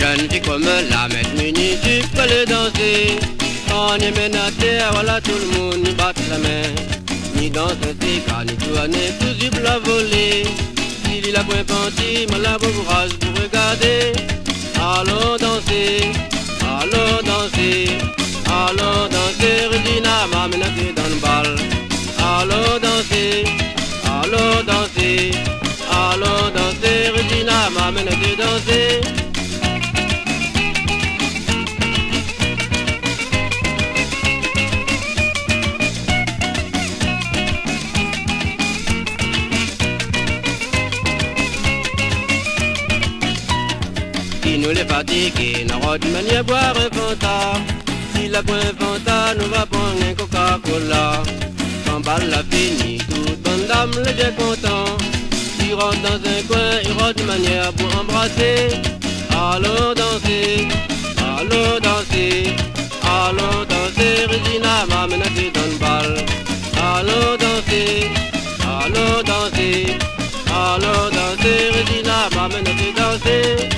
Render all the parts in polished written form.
jeune fille comme la maître Muni, tu peux le danser. On est menacé, voilà tout le monde y bat la main. Ni dans ce car ni tout n'est possible à voler. S'il a point penti, mal la beau courage pour regarder. Allons danser, allons danser, allons danser, Regina m'a menacé dans le bal. Allons danser, allons danser, allons danser, Regina m'a menacé danser. Si nous les fatigués, n'aura d'une manière boire un fanta. Si la point fanta, nous va prendre un Coca-Cola. Quand balle la fini, toute bonne dame le bien content. Il rentre dans un coin, il rentre d'une manière pour embrasser. Allons danser, allons danser, allons danser, Regina m'a menacé dans le bal. Allons danser, allons danser, allons danser, Regina m'a menacé danser.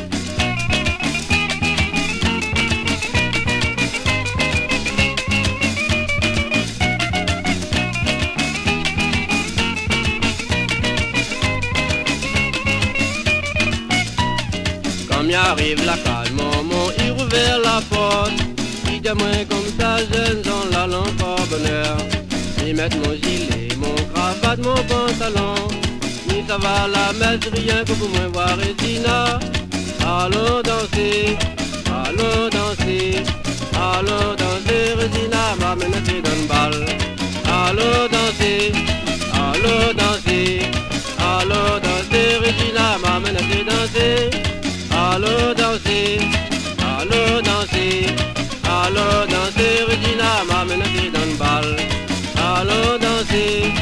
Quand m'y arrive la calme, maman, il rouvert la porte. Il dit à moi comme ça, jeunes gens, là l'encore bonheur. Ils mettent mon gilet, mon cravate, mon pantalon. Ni ça va la messe, rien que pour moi voir Regina. Allons danser, allons danser, allons danser, Regina m'a menacé dans le bal. Allons danser, allons danser, allons danser, Regina m'a menacé danser. Allons danser, allons danser, allons danser, Regina m'a menacé dans le bal. Allons danser.